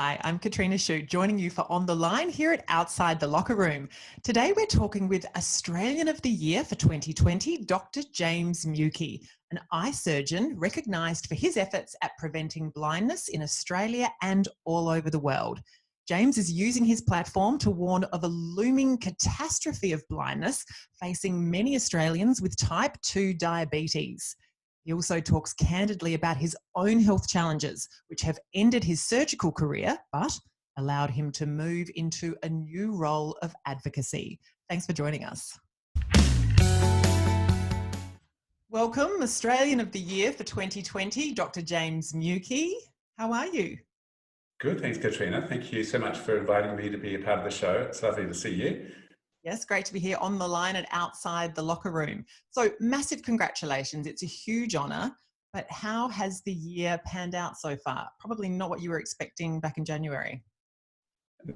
Hi, I'm Katrina Shute, joining you for On the Line here at Outside the Locker Room. Today we're talking with Australian of the Year for 2020, Dr. James Muecke, an eye surgeon recognised for his efforts at preventing blindness in Australia and all over the world. James is using his platform to warn of a looming catastrophe of blindness facing many Australians with type 2 diabetes. He also talks candidly about his own health challenges, which have ended his surgical career, but allowed him to move into a new role of advocacy. Thanks for joining us. Welcome, Australian of the Year for 2020, Dr. James Muecke. How are you? Good, thanks, Katrina. Thank you so much for inviting me to be a part of the show. It's lovely to see you. Yes, great to be here on the line and outside the locker room. So massive congratulations. It's a huge honour, but how has the year panned out so far? Probably not what you were expecting back in January.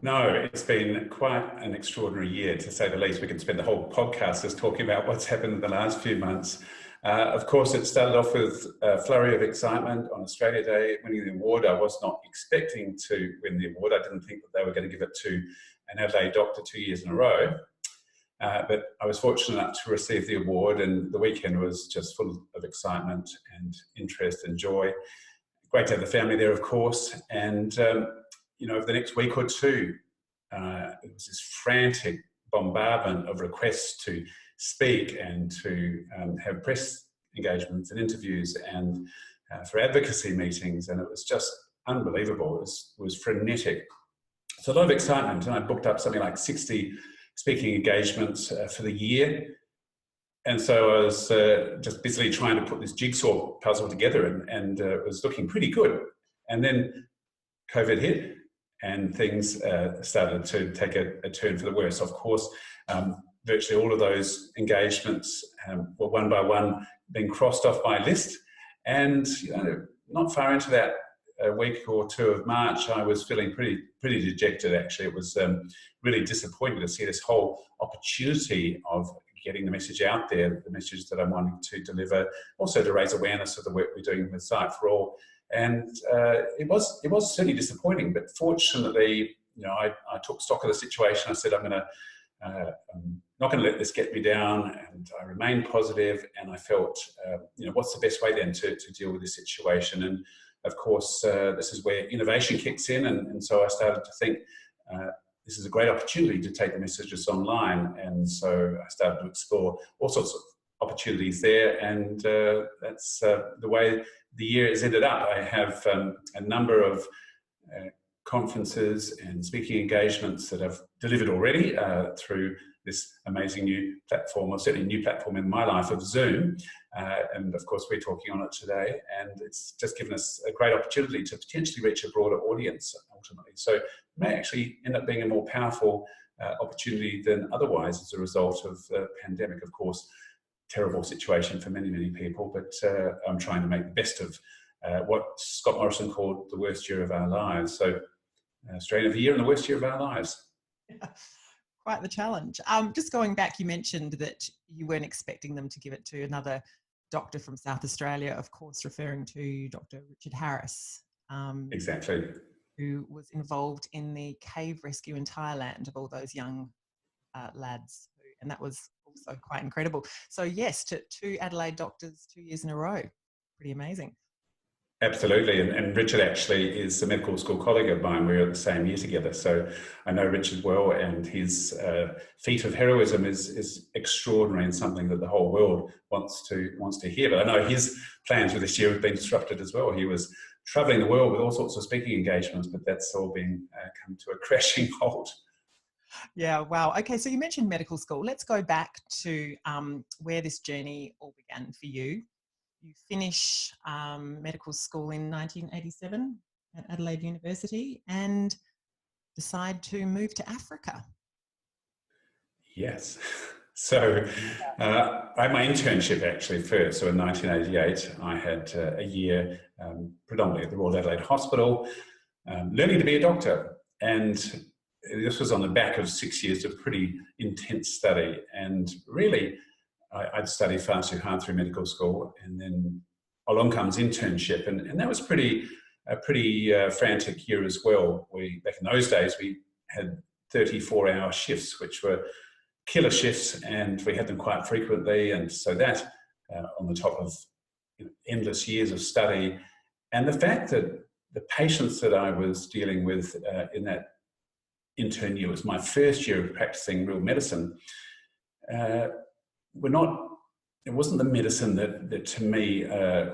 No, it's been quite an extraordinary year, to say the least. We can spend the whole podcast just talking about what's happened in the last few months. Of course, it started off with a flurry of excitement on Australia Day, winning the award. I was not expecting to win the award. I didn't think that they were going to give it to an Adelaide doctor 2 years in a row. But I was fortunate enough to receive the award, and the weekend was just full of excitement and interest and joy. Great to have the family there, of course. And, over the next week or two, it was this frantic bombardment of requests to speak and to have press engagements and interviews and for advocacy meetings. And it was just unbelievable. It was frenetic. So a lot of excitement. And I booked up something like 60 speaking engagements for the year. And so I was just busily trying to put this jigsaw puzzle together, and it was looking pretty good. And then COVID hit and things started to take a turn for the worse. Of course, virtually all of those engagements were one by one being crossed off my list. And not far into that week or two of March, I was feeling pretty dejected, actually. It was really disappointing to see this whole opportunity of getting the message out there, the message that I'm wanting to deliver, also to raise awareness of the work we're doing with Sight for All. And it was certainly disappointing, but fortunately, I took stock of the situation. I said, I'm not going to let this get me down, and I remained positive, and I felt, what's the best way then to deal with this situation? And of course, this is where innovation kicks in, and so I started to think, this is a great opportunity to take the messages online, and so I started to explore all sorts of opportunities there, and that's the way the year has ended up. I have a number of conferences and speaking engagements that I've delivered already through this amazing new platform, or certainly new platform in my life, of Zoom. And of course, we're talking on it today, and it's just given us a great opportunity to potentially reach a broader audience ultimately. So it may actually end up being a more powerful opportunity than otherwise as a result of the pandemic. Of course, terrible situation for many, many people, but I'm trying to make the best of what Scott Morrison called the worst year of our lives. So Australian of the Year and the worst year of our lives. Yeah, quite the challenge. Just going back, you mentioned that you weren't expecting them to give it to another doctor from South Australia, of course, referring to Dr. Richard Harris. Exactly. Who was involved in the cave rescue in Thailand of all those young lads. And that was also quite incredible. So yes, to two Adelaide doctors 2 years in a row. Pretty amazing. Absolutely, and Richard actually is a medical school colleague of mine. We were at the same year together, so I know Richard well, and his feat of heroism is extraordinary and something that the whole world wants to hear. But I know his plans for this year have been disrupted as well. He was travelling the world with all sorts of speaking engagements, but that's all been come to a crashing halt. Yeah, wow. Okay, so you mentioned medical school. Let's go back to where this journey all began for you. You finish medical school in 1987 at Adelaide University and decide to move to Africa. Yes. So I had my internship actually first. So in 1988, I had a year predominantly at the Royal Adelaide Hospital, learning to be a doctor. And this was on the back of 6 years of pretty intense study. And really, I'd studied far too hard through medical school, and then along comes internship. And that was pretty a pretty frantic year as well. Back in those days, we had 34-hour shifts, which were killer shifts, and we had them quite frequently. And so that, on the top of endless years of study, and the fact that the patients that I was dealing with in that intern year, was my first year of practicing real medicine, it wasn't the medicine that to me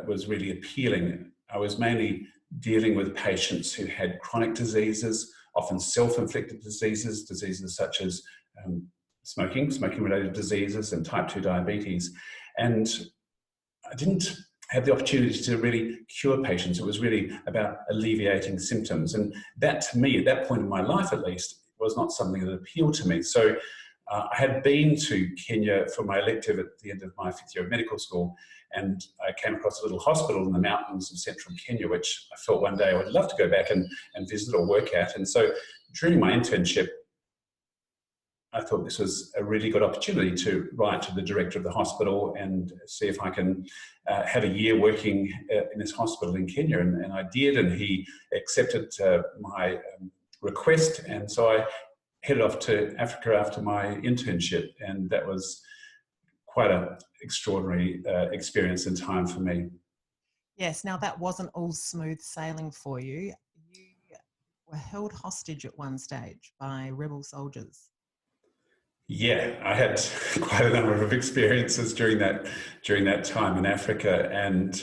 was really appealing. I was mainly dealing with patients who had chronic diseases, often self-inflicted diseases such as smoking-related diseases and type 2 diabetes. And I didn't have the opportunity to really cure patients. It was really about alleviating symptoms. And that, to me, at that point in my life at least, was not something that appealed to me. So I had been to Kenya for my elective at the end of my 5th year of medical school, and I came across a little hospital in the mountains of central Kenya, which I thought one day I would love to go back and visit or work at. And so during my internship, I thought this was a really good opportunity to write to the director of the hospital and see if I can have a year working in this hospital in Kenya. And I did, and he accepted my request. And so I headed off to Africa after my internship, and that was quite an extraordinary experience and time for me. Yes, now that wasn't all smooth sailing for you. You were held hostage at one stage by rebel soldiers. Yeah, I had quite a number of experiences during that time in Africa, and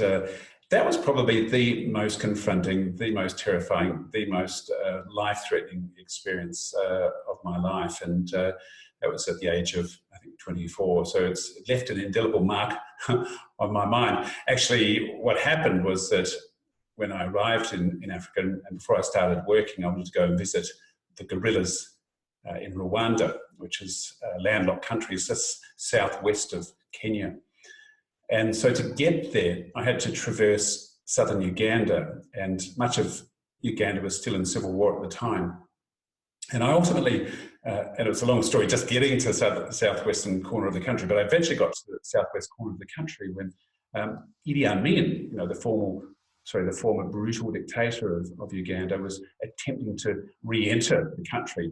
that was probably the most confronting, the most terrifying, the most life-threatening experience of my life. And that was at the age of, I think, 24. So it left an indelible mark on my mind. Actually, what happened was that when I arrived in Africa, and before I started working, I wanted to go and visit the guerrillas in Rwanda, which is a landlocked country, it's just southwest of Kenya. And so to get there, I had to traverse southern Uganda, and much of Uganda was still in civil war at the time. And I ultimately, and it's a long story, just getting to the southwestern corner of the country, but I eventually got to the southwest corner of the country when Idi Amin, the former brutal dictator of Uganda, was attempting to re-enter the country.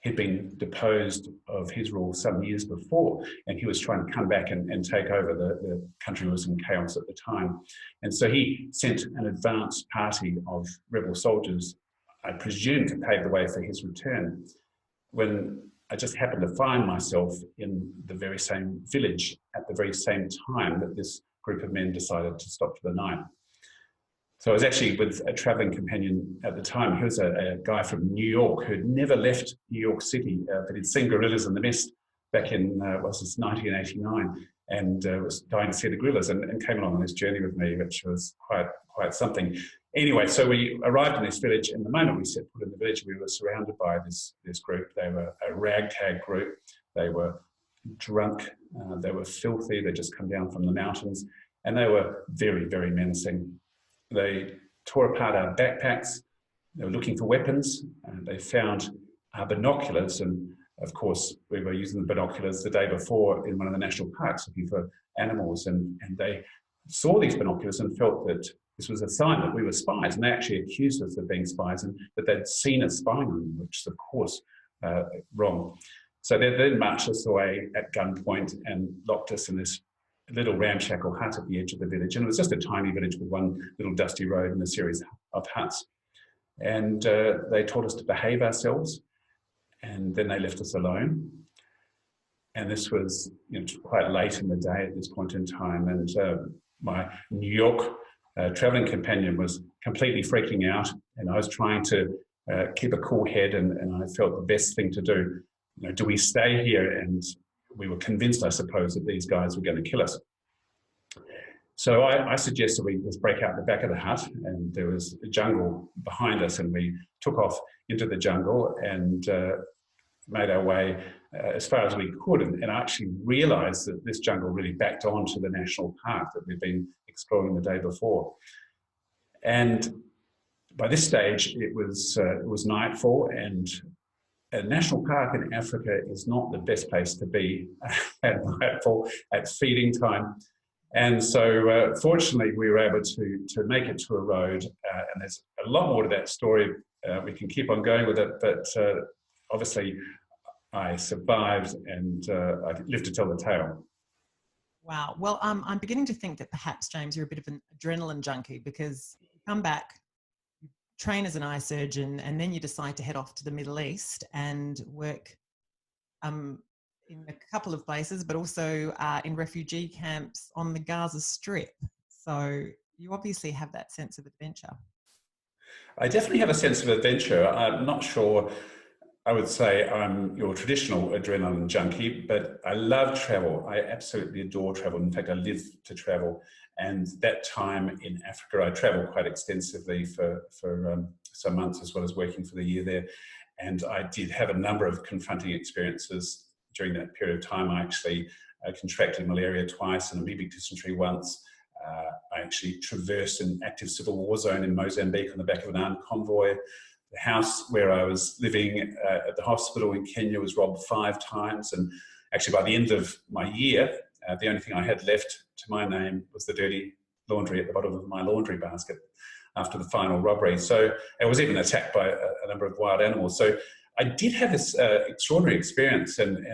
He'd been deposed of his rule some years before, and he was trying to come back and take over. The country was in chaos at the time. And so he sent an advance party of rebel soldiers, I presume, to pave the way for his return, when I just happened to find myself in the very same village at the very same time that this group of men decided to stop for the night. So I was actually with a traveling companion at the time. He was a guy from New York who'd never left New York City, but he'd seen Gorillas in the Mist back in, 1989, and was dying to see the Gorillas, and came along on this journey with me, which was quite something. Anyway, so we arrived in this village, and the moment we set foot in the village, we were surrounded by this group. They were a ragtag group. They were drunk. They were filthy. They'd just come down from the mountains, and they were very, very menacing. They tore apart our backpacks. They were looking for weapons. They found our binoculars, and of course we were using the binoculars the day before in one of the national parks looking for animals, and they saw these binoculars and felt that this was a sign that we were spies, and they actually accused us of being spies and that they'd seen us spying on them, which is of course wrong. So they then marched us away at gunpoint and locked us in this little ramshackle hut at the edge of the village. And it was just a tiny village with one little dusty road and a series of huts. And they taught us to behave ourselves, and then they left us alone. And this was quite late in the day at this point in time. And my New York traveling companion was completely freaking out, and I was trying to keep a cool head, and I felt the best thing to do. Do we stay here? And we were convinced, I suppose, that these guys were going to kill us. So I suggested we just break out the back of the hut, and there was a jungle behind us, and we took off into the jungle and made our way as far as we could. And I actually realized that this jungle really backed onto the national park that we'd been exploring the day before. And by this stage, it was nightfall, and a national park in Africa is not the best place to be at nightfall, at feeding time. And so fortunately we were able to make it to a road, and there's a lot more to that story. We can keep on going with it, but obviously I survived, and I lived to tell the tale. Wow. Well, I'm beginning to think that perhaps, James, you're a bit of an adrenaline junkie, because you come back, you train as an eye surgeon, and then you decide to head off to the Middle East and work in a couple of places, but also in refugee camps on the Gaza Strip. So you obviously have that sense of adventure. I definitely have a sense of adventure. I'm not sure I would say I'm your traditional adrenaline junkie, but I love travel. I absolutely adore travel. In fact, I live to travel. And that time in Africa, I traveled quite extensively for some months, as well as working for the year there. And I did have a number of confronting experiences during that period of time. I actually contracted malaria twice and amoebic dysentery once. I actually traversed an active civil war zone in Mozambique on the back of an armed convoy. The house where I was living at the hospital in Kenya was robbed 5 times. And actually by the end of my year, the only thing I had left to my name was the dirty laundry at the bottom of my laundry basket after the final robbery. So I was even attacked by a number of wild animals. So I did have this extraordinary experience, and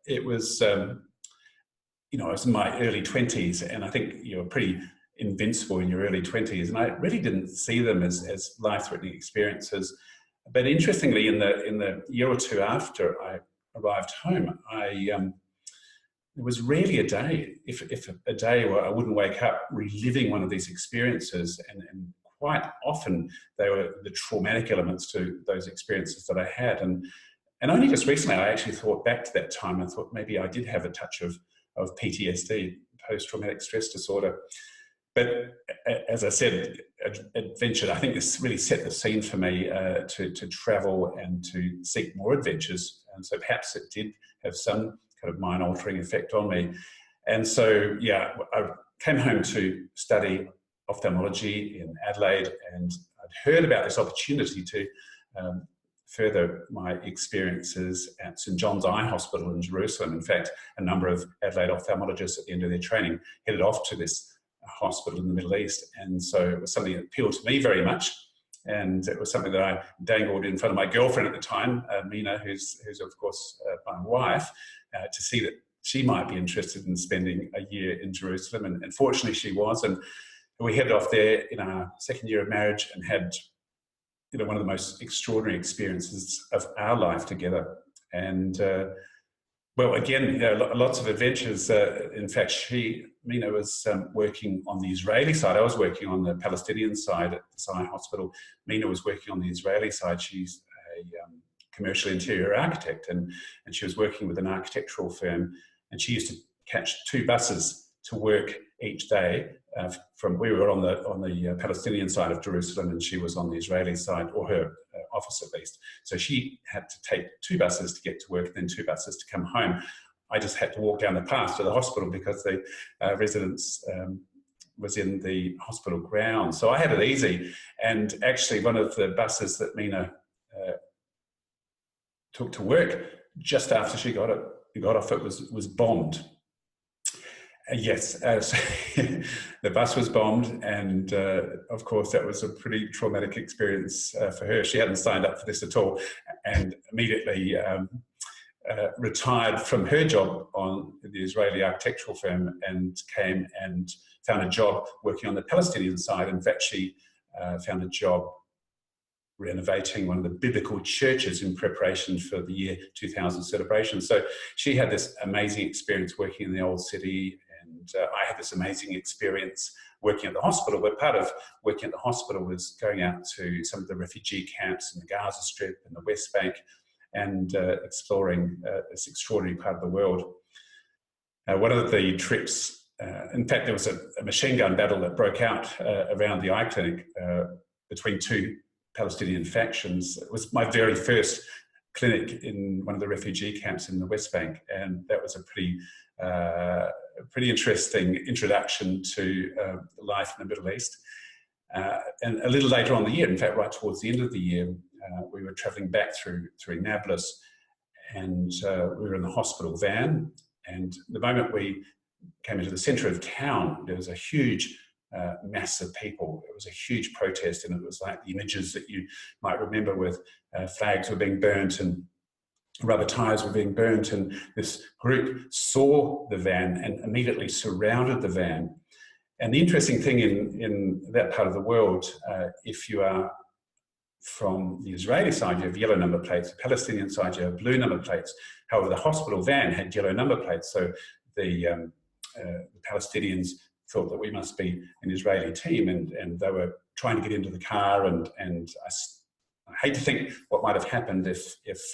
it was, you know, I was in my early 20s, and I think you're pretty invincible in your early 20s, and I really didn't see them as life-threatening experiences. But interestingly, in the year or two after I arrived home, there was rarely a day, if a day, where I wouldn't wake up reliving one of these experiences, and quite often they were the traumatic elements to those experiences that I had. And only just recently I actually thought back to that time. I thought maybe I did have a touch of PTSD, post-traumatic stress disorder. But as I said, adventure, I think this really set the scene for me to travel and to seek more adventures. And so perhaps it did have some kind of mind-altering effect on me. And so, yeah, I came home to study ophthalmology in Adelaide, and I'd heard about this opportunity to further my experiences at St John's Eye Hospital in Jerusalem. In fact, a number of Adelaide ophthalmologists at the end of their training headed off to this hospital in the Middle East, and so it was something that appealed to me very much, and it was something that I dangled in front of my girlfriend at the time, Mina, who's of course my wife, to see that she might be interested in spending a year in Jerusalem, and fortunately she was, and we headed off there in our second year of marriage and had, you know, one of the most extraordinary experiences of our life together. And well, again, you know, lots of adventures. In fact, Mina was working on the Israeli side. I was working on the Palestinian side at the Eye Hospital. Mina was working on the Israeli side. She's a commercial interior architect, and she was working with an architectural firm. And she used to catch 2 buses to work each day. We were on the Palestinian side of Jerusalem, and she was on the Israeli side, or her office at least. So she had to take 2 buses to get to work, and then 2 buses to come home. I just had to walk down the path to the hospital because the residence was in the hospital grounds. So I had it easy. And actually, one of the buses that Mina took to work, just after she got off, it was bombed. Yes, so the bus was bombed, and of course that was a pretty traumatic experience for her. She hadn't signed up for this at all, and immediately retired from her job on the Israeli architectural firm and came and found a job working on the Palestinian side. In fact, she found a job renovating one of the biblical churches in preparation for the year 2000 celebration. So she had this amazing experience working in the old city, and I had this amazing experience working at the hospital. But part of working at the hospital was going out to some of the refugee camps in the Gaza Strip and the West Bank, and exploring this extraordinary part of the world. One of the trips, in fact, there was a machine gun battle that broke out around the eye clinic between 2 Palestinian factions. It was my very first clinic in one of the refugee camps in the West Bank, and that was a pretty interesting introduction to life in the Middle East. And a little later on in the year, in fact, right towards the end of the year, we were travelling back through Nablus, and we were in the hospital van, And the moment we came into the centre of town, there was a huge mass of people. It was a huge protest, and it was like the images that you might remember with flags were being burnt and rubber tyres were being burnt, and this group saw the van and immediately surrounded the van. And the interesting thing in that part of the world, if you are from the Israeli side, you have yellow number plates. The Palestinian side, you have blue number plates. However, the hospital van had yellow number plates, so the Palestinians thought that we must be an Israeli team, and they were trying to get into the car, and I hate to think what might have happened if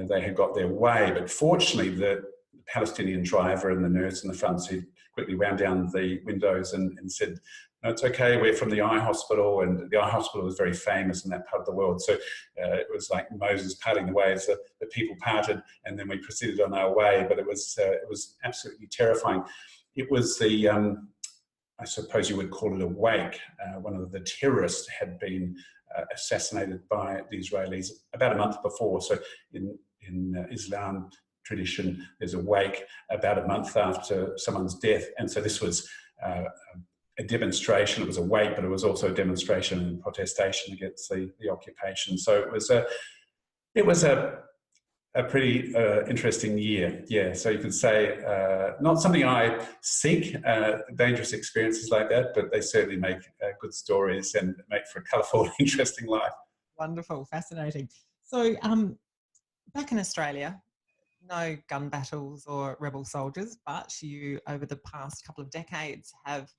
they had got their way, but fortunately the Palestinian driver and the nurse in the front seat quickly wound down the windows and said, "No, it's okay, we're from the eye hospital," and the eye hospital was very famous in that part of the world, so it was like Moses parting the waves. The people parted, and then we proceeded on our way, but it was absolutely terrifying. It was the, I suppose you would call it a wake. One of the terrorists had been assassinated by the Israelis about a month before. So in Islam tradition, there's a wake about a month after someone's death. And so this was a demonstration. It was a wake, but it was also a demonstration and protestation against the occupation. So it was a pretty interesting year. Yeah, so you could say not something I seek, dangerous experiences like that, but they certainly make good stories and make for a colourful, interesting life. Wonderful, fascinating. So back in Australia, no gun battles or rebel soldiers, but you, over the past couple of decades, have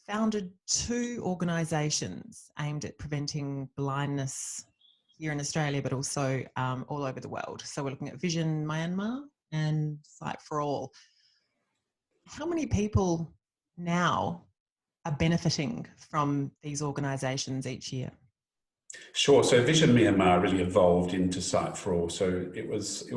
founded 2 organisations aimed at preventing blindness here in Australia, but also all over the world. So we're looking at Vision Myanmar and Sight for All. How many people now are benefiting from these organisations each year? Sure. So Vision Myanmar really evolved into Sight for All. So it was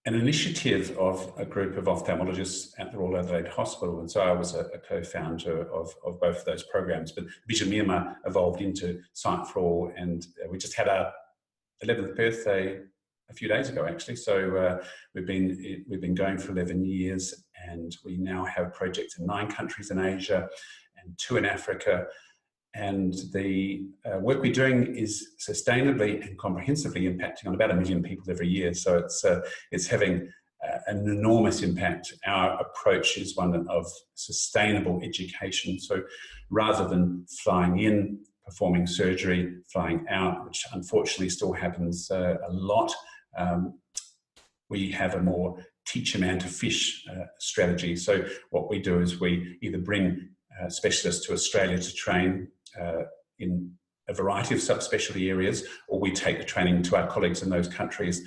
an initiative of a group of ophthalmologists at the Royal Adelaide Hospital, and so I was a co-founder of both of those programs. But Vision Myanmar evolved into Sight for All, and we just had our 11th birthday a few days ago, actually. So we've been going for 11 years, and we now have projects in 9 countries in Asia and 2 in Africa. And the work we're doing is sustainably and comprehensively impacting on about 1 million people every year. So it's having an enormous impact. Our approach is one of sustainable education. So rather than flying in, performing surgery, flying out, which unfortunately still happens a lot, we have a more teach a man to fish strategy. So what we do is we either bring specialists to Australia to train in a variety of subspecialty areas, or we take the training to our colleagues in those countries.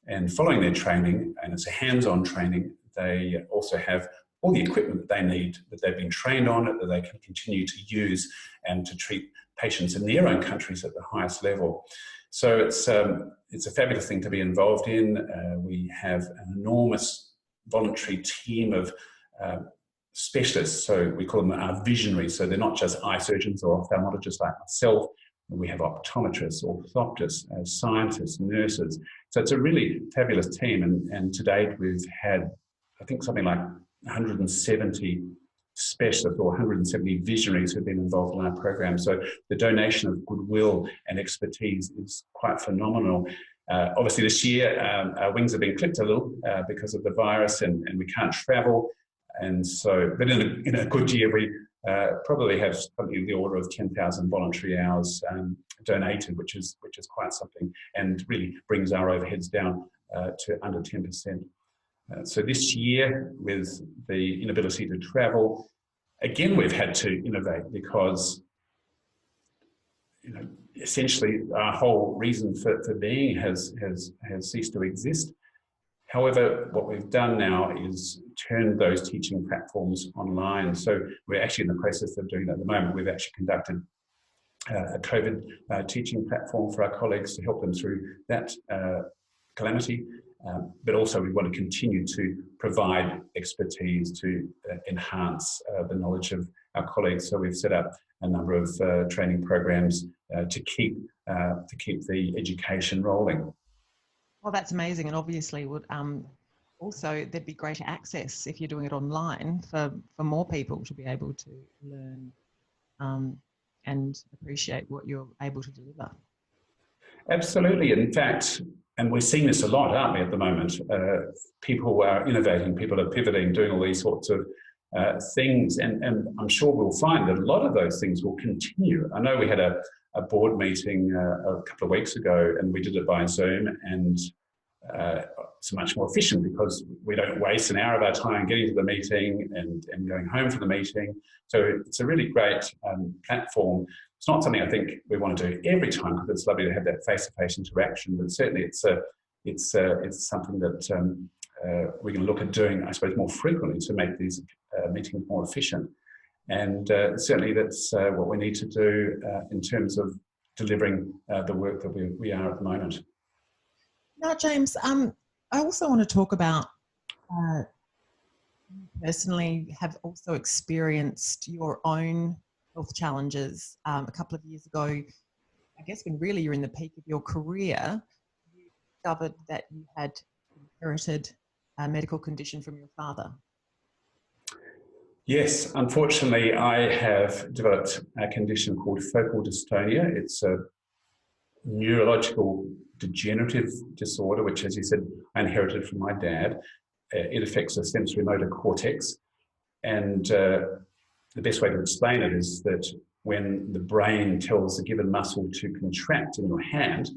And following their training, and it's a hands-on training, they also have all the equipment that they need, that they've been trained on, that they can continue to use and to treat patients in their own countries at the highest level. So it's a fabulous thing to be involved in. We have an enormous voluntary team of specialists, so we call them our visionaries. So they're not just eye surgeons or ophthalmologists like myself. We have optometrists, orthoptists, scientists, nurses. So it's a really fabulous team. And to date, we've had, I think, something like 170 specialists or 170 visionaries who've been involved in our program. So the donation of goodwill and expertise is quite phenomenal. Obviously, this year, our wings have been clipped a little because of the virus, and we can't travel. And so, but in a good year, we probably have something in the order of 10,000 voluntary hours donated, which is quite something, and really brings our overheads down to under 10%. So this year, with the inability to travel, again, we've had to innovate because, essentially our whole reason for being has ceased to exist. However, what we've done now is turn those teaching platforms online. So we're actually in the process of doing that at the moment. We've actually conducted a COVID teaching platform for our colleagues to help them through that calamity. But also we want to continue to provide expertise to enhance the knowledge of our colleagues. So we've set up a number of training programs to keep the education rolling. Well, that's amazing, and obviously would also there'd be greater access if you're doing it online for more people to be able to learn and appreciate what you're able to deliver. Absolutely. In fact, and we're seeing this a lot, aren't we, at the moment? People are innovating, people are pivoting, doing all these sorts of things. And I'm sure we'll find that a lot of those things will continue. I know we had a board meeting a couple of weeks ago, and we did it by Zoom, and it's much more efficient because we don't waste an hour of our time getting to the meeting and going home from the meeting. So it's a really great platform. It's not something I think we want to do every time because it's lovely to have that face-to-face interaction, but certainly it's something that we're going to look at doing, I suppose, more frequently to make these meetings more efficient. And certainly that's what we need to do in terms of delivering the work that we are at the moment. Now, James, I also want to talk about you personally have also experienced your own health challenges. A couple of years ago, I guess when really you're in the peak of your career, you discovered that you had inherited a medical condition from your father. Yes, unfortunately, I have developed a condition called focal dystonia. It's a neurological degenerative disorder, which, as you said, I inherited from my dad. It affects the sensory motor cortex. And the best way to explain it is that when the brain tells a given muscle to contract in your hand,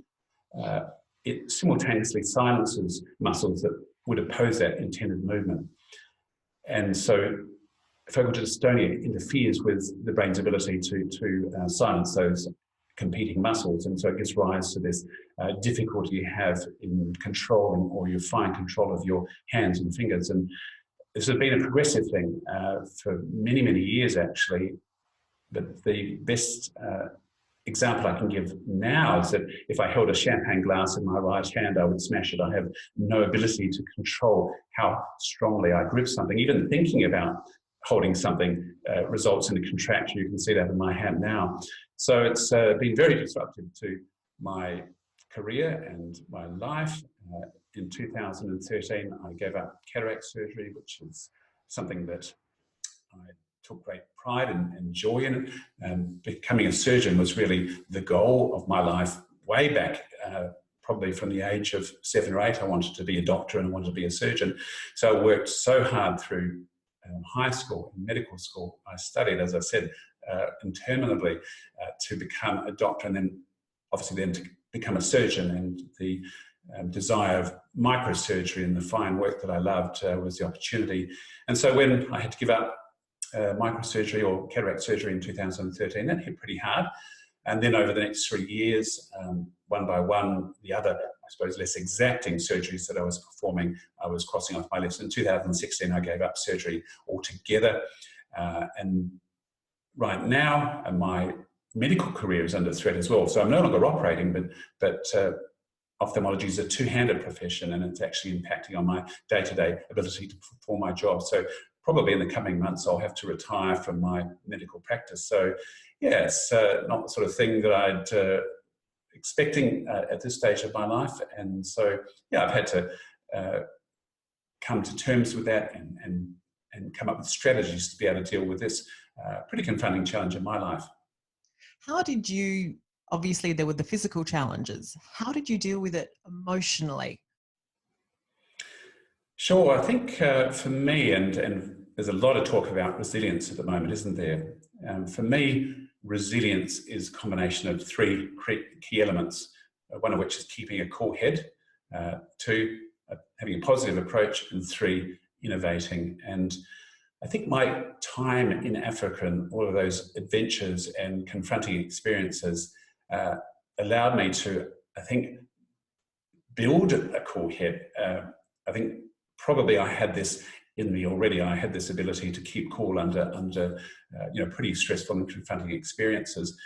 it simultaneously silences muscles that would oppose that intended movement. And so focal dystonia interferes with the brain's ability to silence those competing muscles, and so it gives rise to this difficulty you have in controlling, or you find control of your hands and fingers. And this has been a progressive thing for many, many years, actually. But the best example I can give now is that if I held a champagne glass in my right hand, I would smash it. I have no ability to control how strongly I grip something. Even thinking about holding something results in a contraction. You can see that in my hand now. So it's been very disruptive to my career and my life. In 2013, I gave up cataract surgery, which is something that I took great pride and joy in. Becoming a surgeon was really the goal of my life way back, probably from the age of 7 or 8. I wanted to be a doctor and I wanted to be a surgeon. So I worked so hard through high school and medical school. I studied, as I said, interminably to become a doctor, and then obviously then to become a surgeon. And the desire of microsurgery and the fine work that I loved was the opportunity. And so when I had to give up microsurgery or cataract surgery in 2013, that hit pretty hard. And then over the next 3 years, one by one, the other, I suppose, less exacting surgeries that I was performing, I was crossing off my list. In 2016, I gave up surgery altogether. And right now, my medical career is under threat as well. So I'm no longer operating, but ophthalmology is a two-handed profession, and it's actually impacting on my day-to-day ability to perform my job. So probably in the coming months, I'll have to retire from my medical practice. So yeah, it's not the sort of thing that I'd expecting at this stage of my life. And so, yeah, I've had to come to terms with that and come up with strategies to be able to deal with this pretty confronting challenge in my life. How did you, obviously there were the physical challenges, how did you deal with it emotionally? Sure, I think for me, and there's a lot of talk about resilience at the moment, isn't there? For me, resilience is a combination of 3 key elements, one of which is keeping a cool head, 2, having a positive approach, and 3, innovating. And I think my time in Africa and all of those adventures and confronting experiences allowed me to, I think, build a cool head. I think probably I had this in me already. I had this ability to keep cool under pretty stressful and confronting experiences.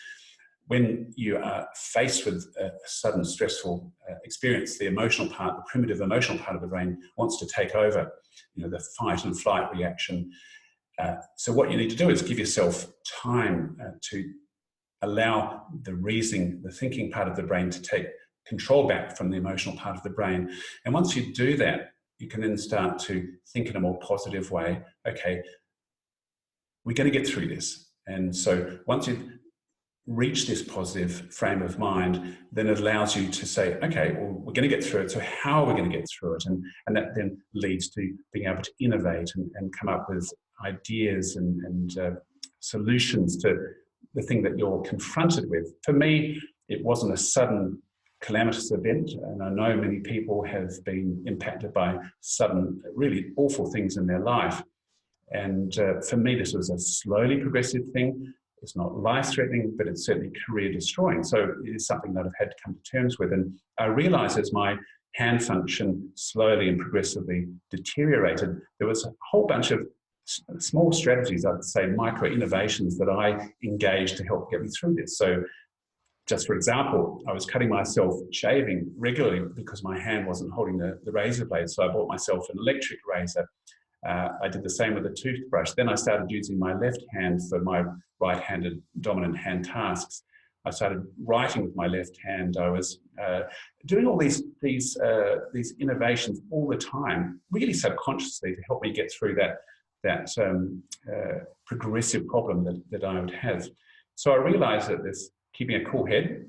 When you are faced with a sudden stressful experience, the emotional part, the primitive emotional part of the brain wants to take over, the fight and flight reaction. So what you need to do is give yourself time to allow the reasoning, the thinking part of the brain to take control back from the emotional part of the brain. And once you do that, you can then start to think in a more positive way. Okay, we're going to get through this. And so once you've reached this positive frame of mind, then it allows you to say, okay, well, we're going to get through it. So how are we going to get through it? And that then leads to being able to innovate and come up with ideas and solutions to the thing that you're confronted with. For me, it wasn't a sudden calamitous event, and I know many people have been impacted by sudden, really awful things in their life. And for me, this was a slowly progressive thing. It's not life-threatening, but it's certainly career-destroying. So it is something that I've had to come to terms with. And I realized as my hand function slowly and progressively deteriorated, there was a whole bunch of small strategies, I'd say micro-innovations, that I engaged to help get me through this. So just for example, I was cutting myself shaving regularly because my hand wasn't holding the razor blade. So I bought myself an electric razor. I did the same with a toothbrush. Then I started using my left hand for my right-handed dominant hand tasks. I started writing with my left hand. I was doing all these innovations all the time, really subconsciously, to help me get through that progressive problem that I would have. So I realized that this keeping a cool head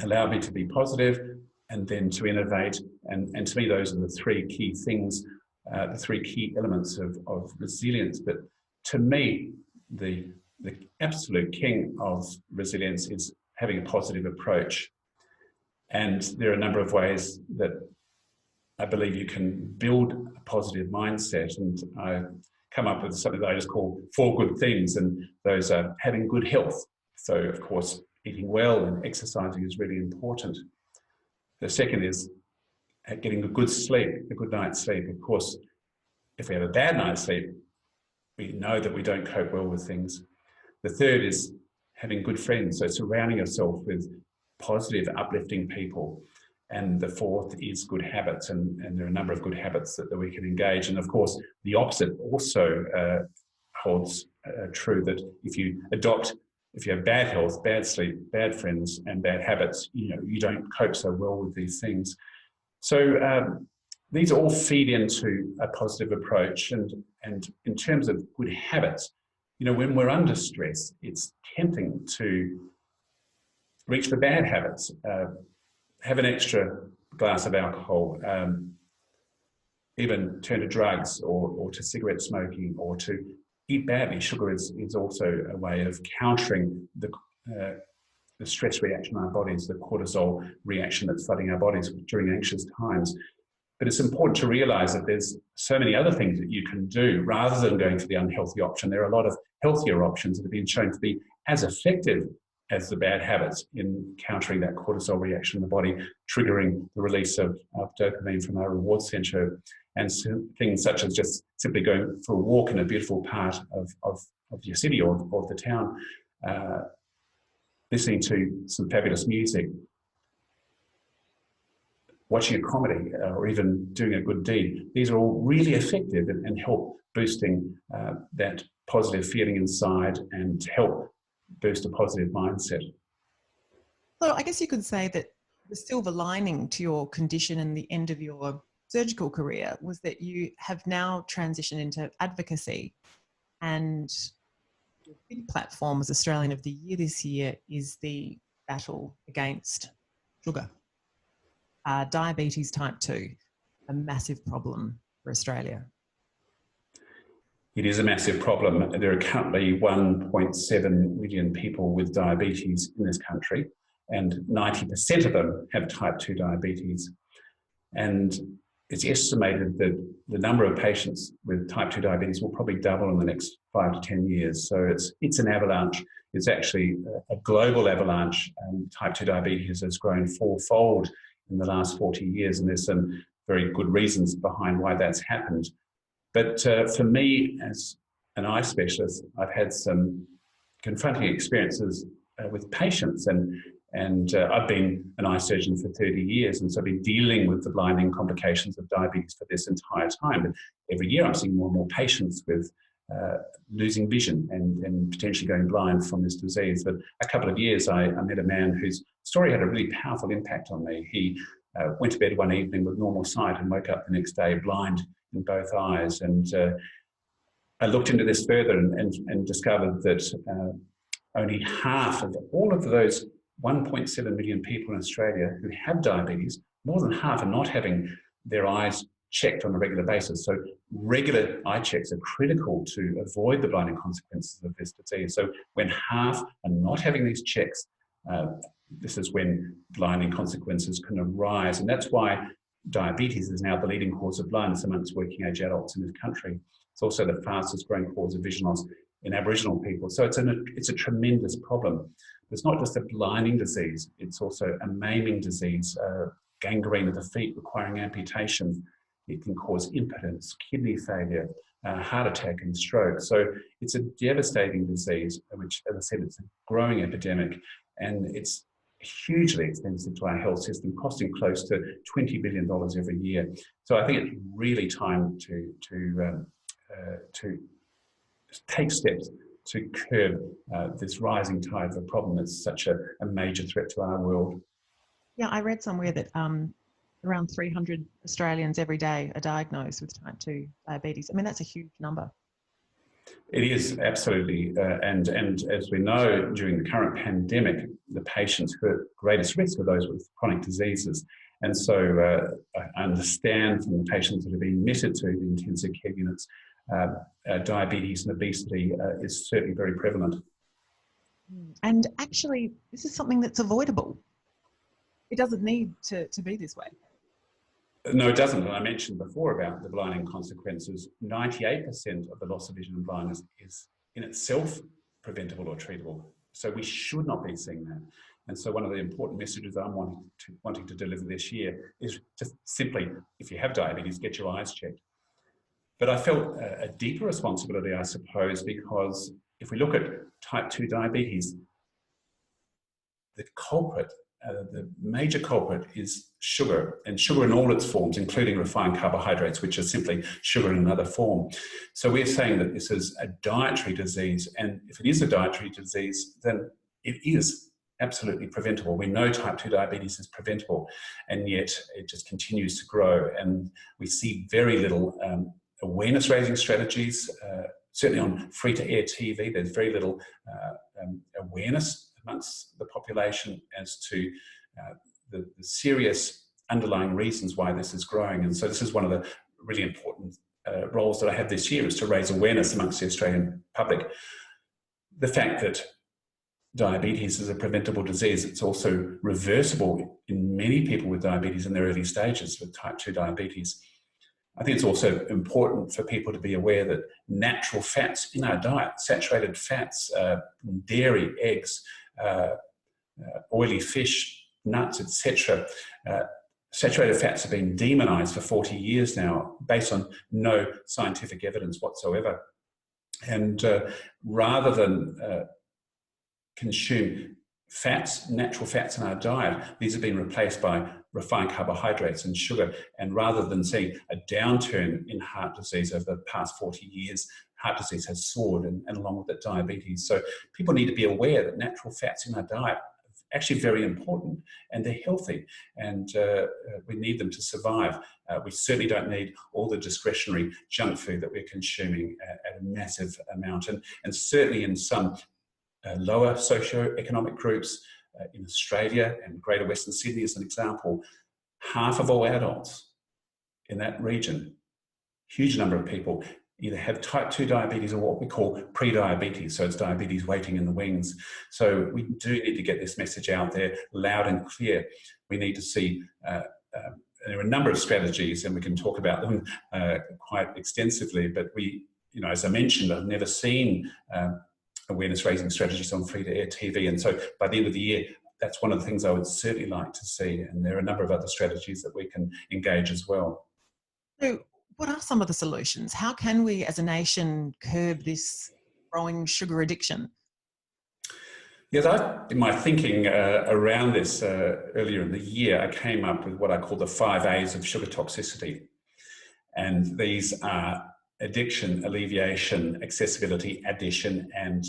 allowed me to be positive and then to innovate. And to me, those are the three key things, the three key elements of resilience. But to me, the absolute king of resilience is having a positive approach. And there are a number of ways that I believe you can build a positive mindset. And I come up with something that I just call 4 good things. And those are having good health. So, of course, eating well and exercising is really important. The second is getting a good sleep, a good night's sleep. Of course, if we have a bad night's sleep, we know that we don't cope well with things. The third is having good friends, so surrounding yourself with positive, uplifting people. And the fourth is good habits, and there are a number of good habits that we can engage. And of course, the opposite also holds true, that if you have bad health, bad sleep, bad friends, and bad habits, you don't cope so well with these things. So these all feed into a positive approach. And in terms of good habits, when we're under stress, it's tempting to reach for bad habits. Have an extra glass of alcohol, even turn to drugs or to cigarette smoking or to eat badly. Sugar is also a way of countering the stress reaction in our bodies, the cortisol reaction that's flooding our bodies during anxious times. But it's important to realize that there's so many other things that you can do rather than going for the unhealthy option. There are a lot of healthier options that have been shown to be as effective as the bad habits in countering that cortisol reaction in the body, triggering the release of dopamine from our reward center, and things such as just simply going for a walk in a beautiful part of your city or of the town, listening to some fabulous music, watching a comedy, or even doing a good deed. These are all really effective and help boosting that positive feeling inside and help boost a positive mindset. So I guess you could say that the silver lining to your condition and the end of your surgical career was that you have now transitioned into advocacy, and your big platform as Australian of the Year this year is the battle against sugar. Diabetes type 2, a massive problem for Australia. It is a massive problem. There are currently 1.7 million people with diabetes in this country, and 90% of them have type 2 diabetes. And it's estimated that the number of patients with type 2 diabetes will probably double in the next 5 to 10 years. So it's an avalanche. It's actually a global avalanche. Type 2 diabetes has grown 4-fold in the last 40 years, and there's some very good reasons behind why that's happened. But for me, as an eye specialist, I've had some confronting experiences with patients, and I've been an eye surgeon for 30 years, and so I've been dealing with the blinding complications of diabetes for this entire time. But every year I'm seeing more and more patients with losing vision and potentially going blind from this disease. But a couple of years, I met a man whose story had a really powerful impact on me. He went to bed one evening with normal sight and woke up the next day blind in both eyes. And I looked into this further and discovered that only half of all of those 1.7 million people in Australia who have diabetes, more than half are not having their eyes checked on a regular basis. So regular eye checks are critical to avoid the blinding consequences of this disease. So when half are not having these checks, this is when blinding consequences can arise. And that's why diabetes is now the leading cause of blindness amongst working age adults in this country. It's also the fastest growing cause of vision loss in Aboriginal people. So it's a tremendous problem. It's not just a blinding disease, it's also a maiming disease, gangrene of the feet requiring amputation. It can cause impotence, kidney failure, heart attack and stroke. So it's a devastating disease, which, as I said, it's a growing epidemic, and it's hugely expensive to our health system, costing close to $20 billion every year. So I think it's really time to take steps to curb this rising tide of a problem that's such a major threat to our world. Yeah, I read somewhere that around 300 Australians every day are diagnosed with type 2 diabetes. I mean, that's a huge number. It is, absolutely. And as we know, during the current pandemic, the patients who are at greatest risk are those with chronic diseases. And so I understand from the patients that have been admitted to the intensive care units, diabetes and obesity is certainly very prevalent. And actually, this is something that's avoidable. It doesn't need to be this way. No, it doesn't. And I mentioned before about the blinding consequences. 98% of the loss of vision and blindness is in itself preventable or treatable. So we should not be seeing that. And so one of the important messages I'm wanting to deliver this year is just simply, if you have diabetes, get your eyes checked. But I felt a deeper responsibility, I suppose, because if we look at type 2 diabetes, the culprit, the major culprit is sugar, and sugar in all its forms, including refined carbohydrates, which are simply sugar in another form. So we're saying that this is a dietary disease, and if it is a dietary disease, then it is absolutely preventable. We know type 2 diabetes is preventable, and yet it just continues to grow, and we see very little awareness-raising strategies. Certainly on free-to-air TV, there's very little awareness amongst the population as to the serious underlying reasons why this is growing. And so this is one of the really important roles that I have this year, is to raise awareness amongst the Australian public. The fact that diabetes is a preventable disease, it's also reversible in many people with diabetes in their early stages with type 2 diabetes. I think it's also important for people to be aware that natural fats in our diet, saturated fats, dairy, eggs, oily fish, nuts, etc. Saturated fats have been demonized for 40 years now based on no scientific evidence whatsoever. And rather than consume fats, natural fats in our diet, these have been replaced by refined carbohydrates and sugar. And rather than seeing a downturn in heart disease over the past 40 years, heart disease has soared, and along with it, diabetes. So people need to be aware that natural fats in our diet are actually very important, and they're healthy, and we need them to survive. We certainly don't need all the discretionary junk food that we're consuming at a massive amount. And certainly in some lower socioeconomic groups in Australia and Greater Western Sydney, as an example, half of all adults in that region, huge number of people, either have type 2 diabetes or what we call pre-diabetes. So it's diabetes waiting in the wings. So we do need to get this message out there loud and clear. We need to see, there are a number of strategies, and we can talk about them quite extensively, but we, as I mentioned, I've never seen awareness-raising strategies on free-to-air TV. And so by the end of the year, that's one of the things I would certainly like to see. And there are a number of other strategies that we can engage as well. So what are some of the solutions? How can we as a nation curb this growing sugar addiction? Yes, in my thinking around this earlier in the year, I came up with what I call the 5 A's of sugar toxicity. And these are addiction, alleviation, accessibility, addition, and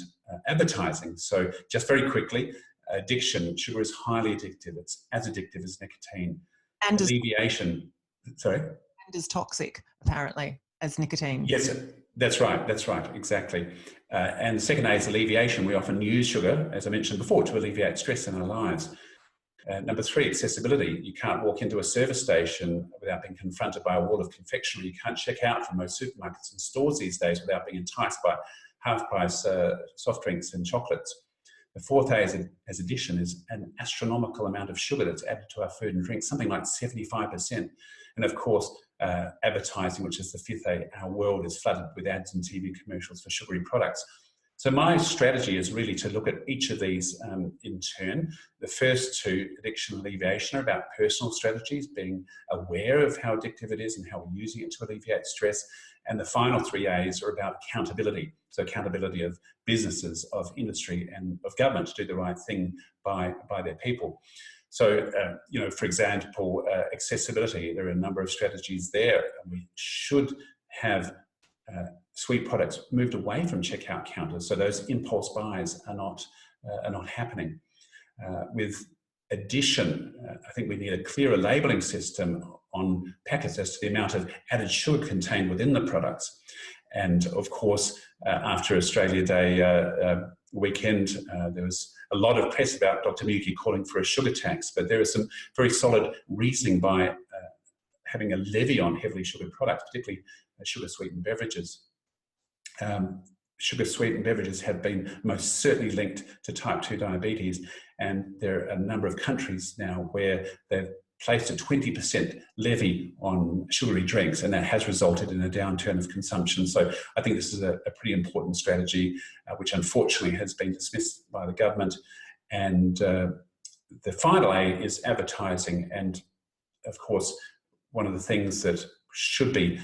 advertising. So just very quickly, addiction, sugar is highly addictive. It's as addictive as nicotine. And Alleviation, sorry? and is toxic, apparently, as nicotine. Yes, that's right, exactly. And second A is alleviation. We often use sugar, as I mentioned before, to alleviate stress in our lives. Number three, accessibility. You can't walk into a service station without being confronted by a wall of confectionery. You can't check out from most supermarkets and stores these days without being enticed by half-price soft drinks and chocolates. The fourth A as addition is an astronomical amount of sugar that's added to our food and drink, something like 75%. And of course, advertising, which is the fifth A. Our world is flooded with ads and TV commercials for sugary products. So my strategy is really to look at each of these in turn. The first two, addiction alleviation, are about personal strategies, being aware of how addictive it is and how we're using it to alleviate stress. And the final three A's are about accountability. So accountability of businesses, of industry, and of government to do the right thing by their people. So, for example, accessibility, there are a number of strategies there. We should have sweet products moved away from checkout counters, so those impulse buys are not happening. With addition, I think we need a clearer labelling system on packets as to the amount of added sugar contained within the products. And of course, after Australia Day weekend, there was a lot of press about Dr. Muecke calling for a sugar tax, but there is some very solid reasoning by having a levy on heavily sugared products, particularly sugar-sweetened beverages. Sugar-sweetened beverages have been most certainly linked to type 2 diabetes, and there are a number of countries now where they've placed a 20% levy on sugary drinks, and that has resulted in a downturn of consumption. So I think this is a pretty important strategy, which unfortunately has been dismissed by the government. And the final A is advertising, and of course, one of the things that should be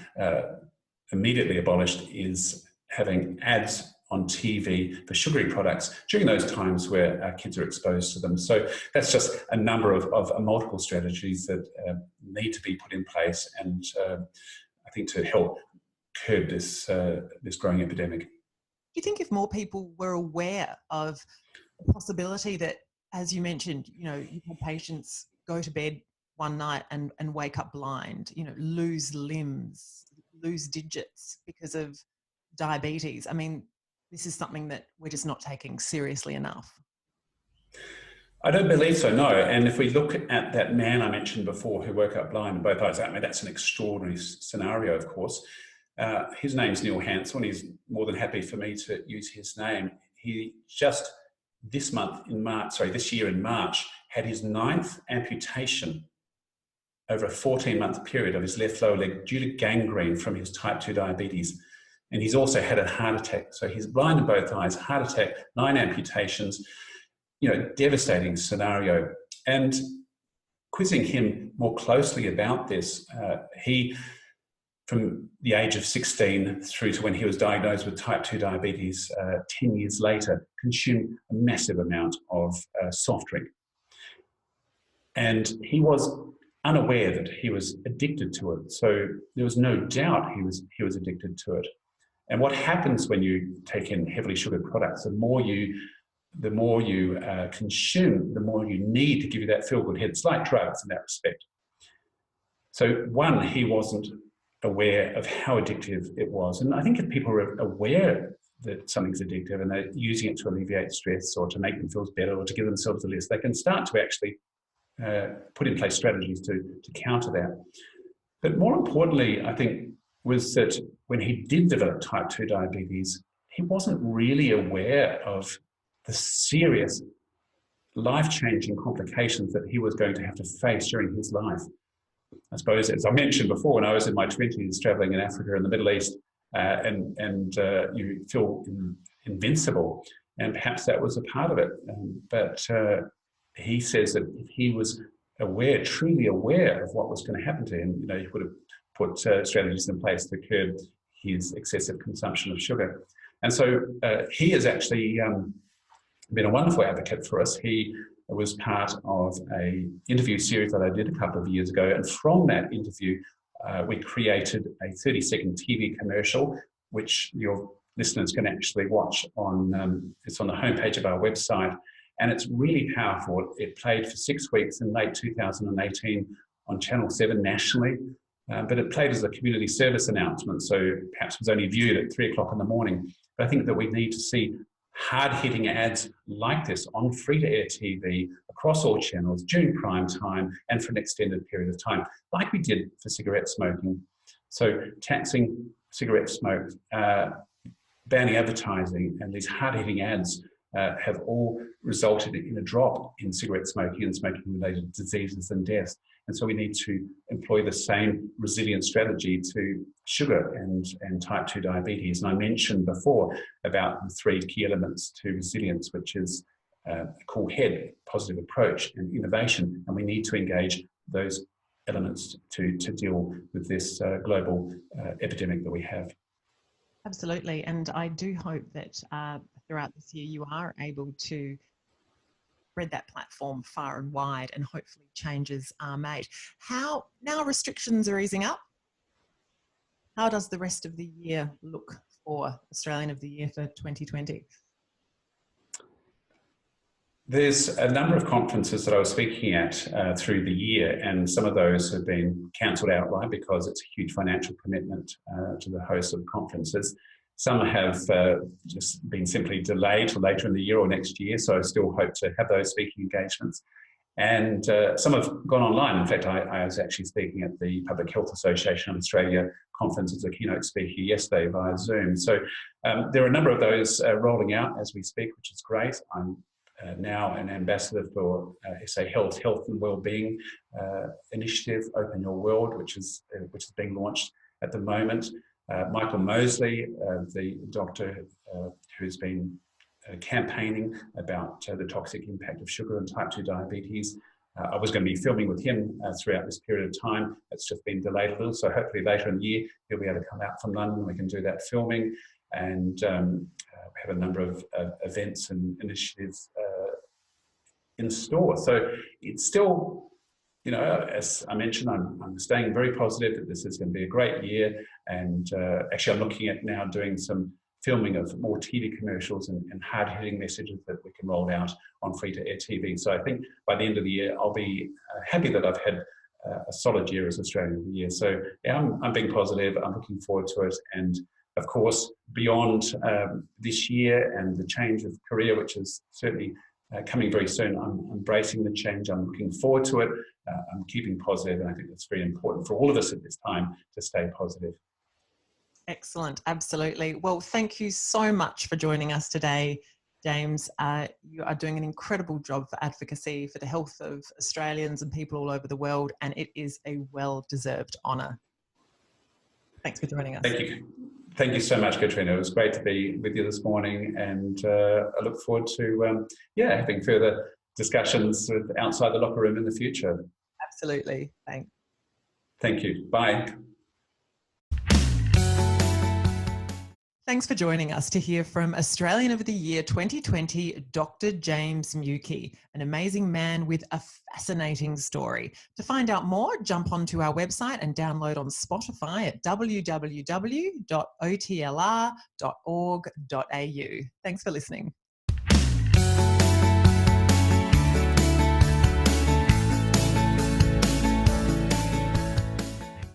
immediately abolished is having ads on TV for sugary products during those times where our kids are exposed to them. So that's just a number of multiple strategies that need to be put in place, and I think to help curb this growing epidemic. Do you think if more people were aware of the possibility that, as you mentioned, you have patients go to bed one night and wake up blind, lose limbs, lose digits because of diabetes? I mean, this is something that we're just not taking seriously enough. I don't believe so, no. And if we look at that man I mentioned before who woke up blind in both eyes, I mean, that's an extraordinary scenario, of course. His name's Neil Hansel, and he's more than happy for me to use his name. He just this year in March, had his 9th amputation over a 14-month period of his left lower leg due to gangrene from his type 2 diabetes. And he's also had a heart attack. So he's blind in both eyes, heart attack, 9 amputations, devastating scenario. And quizzing him more closely about this, he, from the age of 16 through to when he was diagnosed with type 2 diabetes 10 years later, consumed a massive amount of soft drink. And he was unaware that he was addicted to it. So there was no doubt he was addicted to it. And what happens when you take in heavily sugared products, the more you consume, the more you need to give you that feel-good hit. It's like drugs in that respect. So one, he wasn't aware of how addictive it was. And I think if people are aware that something's addictive and they're using it to alleviate stress or to make them feel better or to give themselves a list, they can start to actually put in place strategies to counter that. But more importantly, I think, was that when he did develop type 2 diabetes, he wasn't really aware of the serious life-changing complications that he was going to have to face during his life. I suppose, as I mentioned before, when I was in my 20s traveling in Africa and the Middle East, and you feel invincible, and perhaps that was a part of it. But he says that if he was aware, truly aware of what was going to happen to him, he would have put strategies in place to curb his excessive consumption of sugar. And so he has actually been a wonderful advocate for us. He was part of an interview series that I did a couple of years ago, and from that interview, we created a 30-second TV commercial, which your listeners can actually watch on, it's on the homepage of our website. And it's really powerful. It played for 6 weeks in late 2018 on Channel 7 nationally, but it played as a community service announcement, so perhaps was only viewed at 3 o'clock in the morning. But I think that we need to see hard-hitting ads like this on free-to-air TV across all channels during prime time and for an extended period of time, like we did for cigarette smoking. So taxing cigarette smoke, banning advertising, and these hard-hitting ads have all resulted in a drop in cigarette smoking and smoking-related diseases and deaths. And so we need to employ the same resilient strategy to sugar and type 2 diabetes. And I mentioned before about the 3 key elements to resilience, which is cool head, positive approach, and innovation. And we need to engage those elements to deal with this global epidemic that we have. Absolutely. And I do hope that throughout this year you are able to spread that platform far and wide, and hopefully changes are made. How, now restrictions are easing up, how does the rest of the year look for Australian of the Year for 2020? There's a number of conferences that I was speaking at through the year, and some of those have been cancelled outright because it's a huge financial commitment to the host of the conferences. Some have just been simply delayed to later in the year or next year, so I still hope to have those speaking engagements. And some have gone online. In fact, I was actually speaking at the Public Health Association of Australia conference as a keynote speaker yesterday via Zoom. So there are a number of those rolling out as we speak, which is great. I'm now an ambassador for SA Health and Wellbeing initiative, Open Your World, which is being launched at the moment. Michael Mosley, the doctor who's been campaigning about the toxic impact of sugar and type 2 diabetes. I was going to be filming with him throughout this period of time. It's just been delayed a little, so hopefully later in the year he'll be able to come out from London. We can do that filming, and we have a number of events and initiatives in store. So it's still, you know, as I mentioned, I'm staying very positive that this is going to be a great year. And actually, I'm looking at now doing some filming of more TV commercials and hard-hitting messages that we can roll out on free-to-air TV. So I think by the end of the year, I'll be happy that I've had a solid year as Australian of the Year. So yeah, I'm being positive. I'm looking forward to it. And of course, beyond this year and the change of career, which is certainly coming very soon, I'm embracing the change. I'm looking forward to it. I'm keeping positive, and I think it's very important for all of us at this time to stay positive. Excellent, absolutely. Well, thank you so much for joining us today, James. You are doing an incredible job for advocacy for the health of Australians and people all over the world, and it is a well-deserved honour. Thanks for joining us. Thank you. Thank you so much, Katrina. It was great to be with you this morning, and I look forward to having further discussions outside the locker room in the future. Absolutely. Thanks. Thank you. Bye. Thanks for joining us to hear from Australian of the Year 2020, Dr. James Muecke, an amazing man with a fascinating story. To find out more, jump onto our website and download on Spotify at www.otlr.org.au. Thanks for listening.